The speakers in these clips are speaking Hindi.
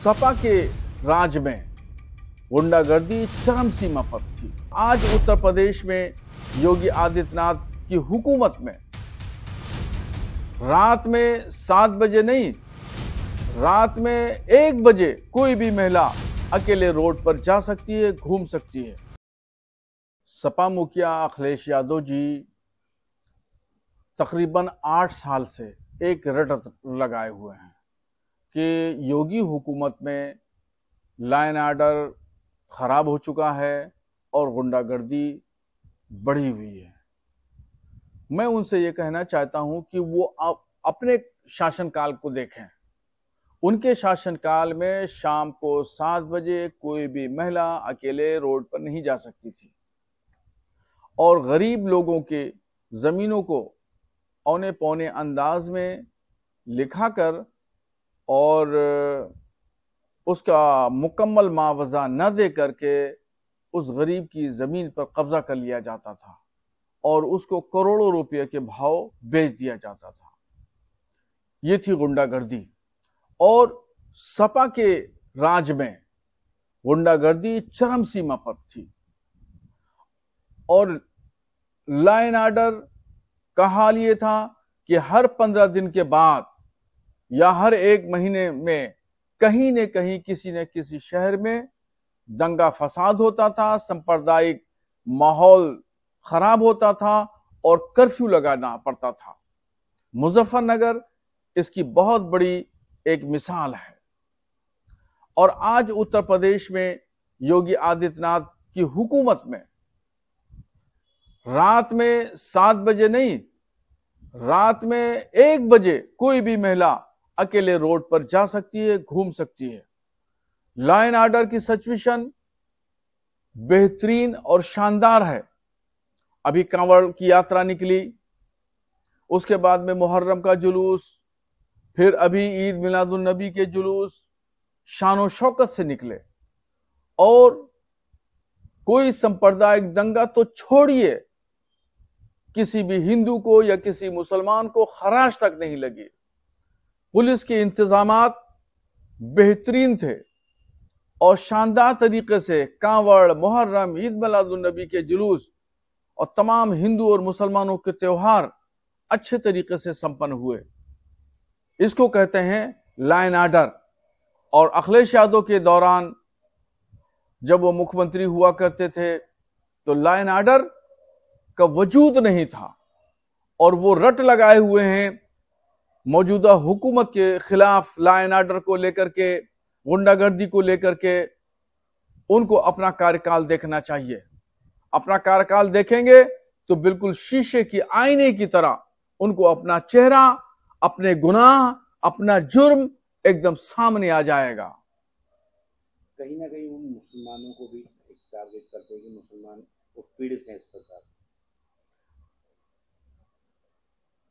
सपा के राज में गुंडागर्दी चरम सीमा पर थी। आज उत्तर प्रदेश में योगी आदित्यनाथ की हुकूमत में रात में 7 बजे नहीं, रात में 1 बजे कोई भी महिला अकेले रोड पर जा सकती है, घूम सकती है। सपा मुखिया अखिलेश यादव जी तकरीबन 8 साल से एक रट लगाए हुए हैं कि योगी हुकूमत में लाइन ऑर्डर खराब हो चुका है और गुंडागर्दी बढ़ी हुई है। मैं उनसे ये कहना चाहता हूं कि वो अपने शासनकाल को देखें। उनके शासनकाल में शाम को 7 बजे कोई भी महिला अकेले रोड पर नहीं जा सकती थी और गरीब लोगों के जमीनों को औने पौने अंदाज में लिखाकर और उसका मुकम्मल मुआवजा न दे करके उस गरीब की जमीन पर कब्जा कर लिया जाता था और उसको करोड़ों रुपए के भाव बेच दिया जाता था। ये थी गुंडागर्दी। और सपा के राज में गुंडागर्दी चरम सीमा पर थी और लाइन ऑर्डर का हाल ये था कि हर 15 दिन के बाद या हर 1 महीने में कहीं न कहीं किसी न किसी शहर में दंगा फसाद होता था, सांप्रदायिक माहौल खराब होता था और कर्फ्यू लगाना पड़ता था। मुजफ्फरनगर इसकी बहुत बड़ी एक मिसाल है। और आज उत्तर प्रदेश में योगी आदित्यनाथ की हुकूमत में रात में 7 बजे नहीं, रात में 1 बजे कोई भी महिला अकेले रोड पर जा सकती है, घूम सकती है। लॉ एंड ऑर्डर की सिचुएशन बेहतरीन और शानदार है। अभी कांवड़ की यात्रा निकली, उसके बाद में मुहर्रम का जुलूस, फिर अभी ईद मिलादुन नबी के जुलूस शान शौकत से निकले और कोई सांप्रदायिक दंगा तो छोड़िए, किसी भी हिंदू को या किसी मुसलमान को खराश तक नहीं लगी। पुलिस के इंतजामात बेहतरीन थे और शानदार तरीके से कांवड़, मुहर्रम, ईद मिलादुन नबी के जुलूस और तमाम हिंदू और मुसलमानों के त्योहार अच्छे तरीके से संपन्न हुए। इसको कहते हैं लाइन ऑर्डर। और अखिलेश यादव के दौरान जब वो मुख्यमंत्री हुआ करते थे तो लाइन ऑर्डर का वजूद नहीं था और वो रट लगाए हुए हैं मौजूदा हुकूमत के खिलाफ। लाइन ऑर्डर को लेकर के, गुंडागर्दी को लेकर के उनको अपना कार्यकाल देखना चाहिए। अपना कार्यकाल देखेंगे तो बिल्कुल शीशे की आईने की तरह उनको अपना चेहरा, अपने गुनाह, अपना जुर्म एकदम सामने आ जाएगा। कहीं ना कहीं उन मुसलमानों को भी एक टारगेट करते हैं कि मुसलमान उत्पीड़ित हैं इस सरकार।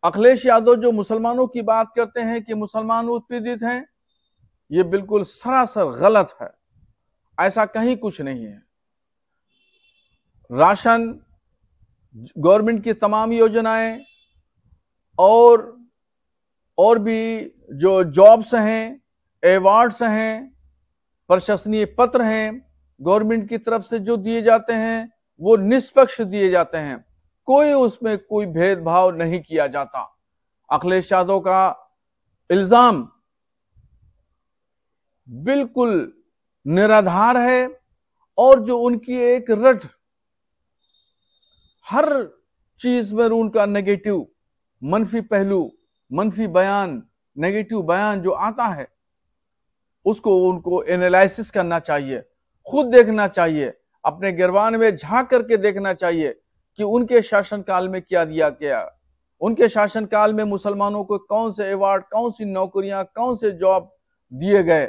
अखिलेश यादव जो मुसलमानों की बात करते हैं कि मुसलमान उत्पीड़ित हैं, यह बिल्कुल सरासर गलत है। ऐसा कहीं कुछ नहीं है। राशन, गवर्नमेंट की तमाम योजनाएं और भी जो जॉब्स हैं, अवार्ड्स हैं, प्रशंसनीय पत्र हैं, गवर्नमेंट की तरफ से जो दिए जाते हैं वो निष्पक्ष दिए जाते हैं। कोई उसमें कोई भेदभाव नहीं किया जाता। अखिलेश यादव का इल्जाम बिल्कुल निराधार है और जो उनकी एक रट, हर चीज में उनका नेगेटिव, मनफी पहलू, मनफी बयान, नेगेटिव बयान जो आता है उसको उनको एनालिसिस करना चाहिए, खुद देखना चाहिए, अपने गिरबान में झांक करके देखना चाहिए कि उनके शासनकाल में क्या दिया गया। उनके शासनकाल में मुसलमानों को कौन से अवार्ड, कौन सी नौकरियां, कौन से जॉब दिए गए।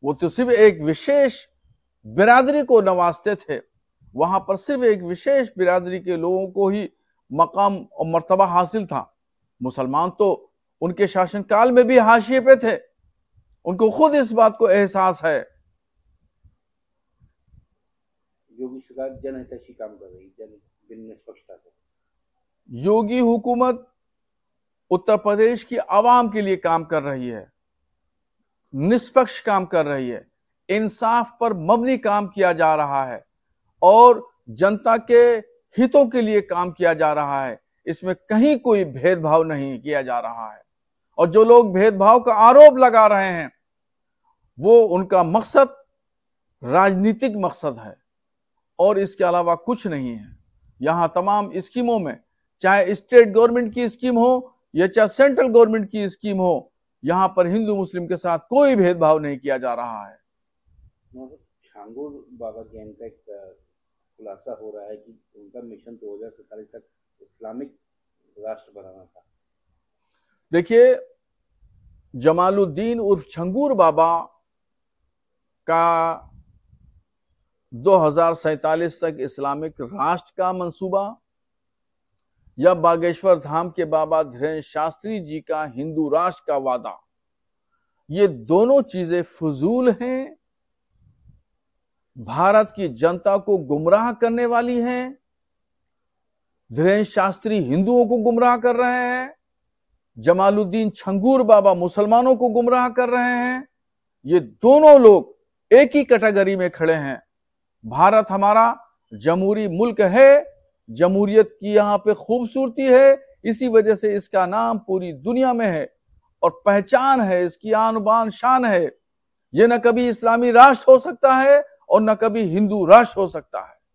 वो तो सिर्फ एक विशेष बिरादरी को नवाजते थे। वहां पर सिर्फ एक विशेष बिरादरी के लोगों को ही मकाम और मर्तबा हासिल था। मुसलमान तो उनके शासनकाल में भी हाशिए पे थे। उनको खुद इस बात को एहसास है। योगी सरकार जनहितैषी काम कर रही है, बिन निष्पक्षता से। योगी हुकूमत उत्तर प्रदेश की आवाम के लिए काम कर रही है। निष्पक्ष काम कर रही है, इंसाफ पर मबनी काम किया जा रहा है और जनता के हितों के लिए काम किया जा रहा है। इसमें कहीं कोई भेदभाव नहीं किया जा रहा है। और जो लोग भेदभाव का आरोप लगा रहे हैं वो उनका मकसद राजनीतिक मकसद है और इसके अलावा कुछ नहीं है। यहां तमाम स्कीमों में, चाहे स्टेट गवर्नमेंट की स्कीम हो या चाहे सेंट्रल गवर्नमेंट की स्कीम हो, यहां पर हिंदू मुस्लिम के साथ कोई भेदभाव नहीं किया जा रहा है। छांगुर बाबा गैंग का एक खुलासा हो रहा है कि उनका मिशन 2047 तक इस्लामिक राष्ट्र बनाना था। देखिए, जमालुद्दीन उर्फ छंगूर बाबा का 2047 तक इस्लामिक राष्ट्र का मंसूबा या बागेश्वर धाम के बाबा धीरेन्द्र शास्त्री जी का हिंदू राष्ट्र का वादा, ये दोनों चीजें फजूल हैं, भारत की जनता को गुमराह करने वाली हैं। धीरेन्द्र शास्त्री हिंदुओं को गुमराह कर रहे हैं, जमालुद्दीन छंगूर बाबा मुसलमानों को गुमराह कर रहे हैं। ये दोनों लोग एक ही कैटेगरी में खड़े हैं। भारत हमारा जमहूरी मुल्क है, जमहूरियत की यहां पे खूबसूरती है, इसी वजह से इसका नाम पूरी दुनिया में है और पहचान है, इसकी आन बान शान है। ये न कभी इस्लामी राष्ट्र हो सकता है और न कभी हिंदू राष्ट्र हो सकता है।